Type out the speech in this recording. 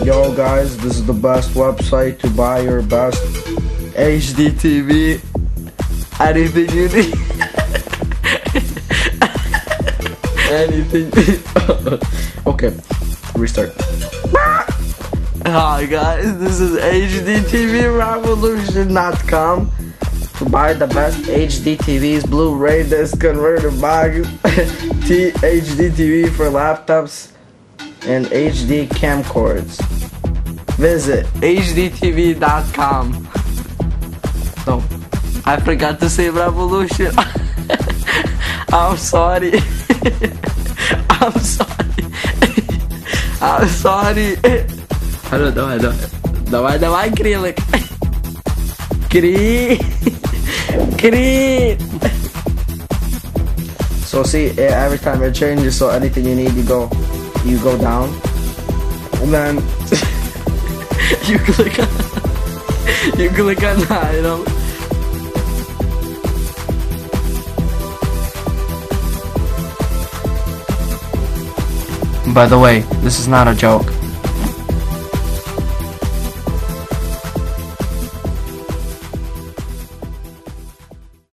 Yo guys, this is the best website to buy your best HDTV. Anything you need. Anything. Okay, restart. Hi guys, this is HDTVrevolution.com to buy the best HDTVs, Blu-Ray disc converter box, HDTV for laptops, and HD camcorders. Visit HDTV.com. No, I forgot to say revolution. I'm sorry. I'm sorry. I'm sorry. Давай, крилик. Крит. So see, every time it changes, so anything you need, you go down, and then you click on the item. By the way, this is not a joke.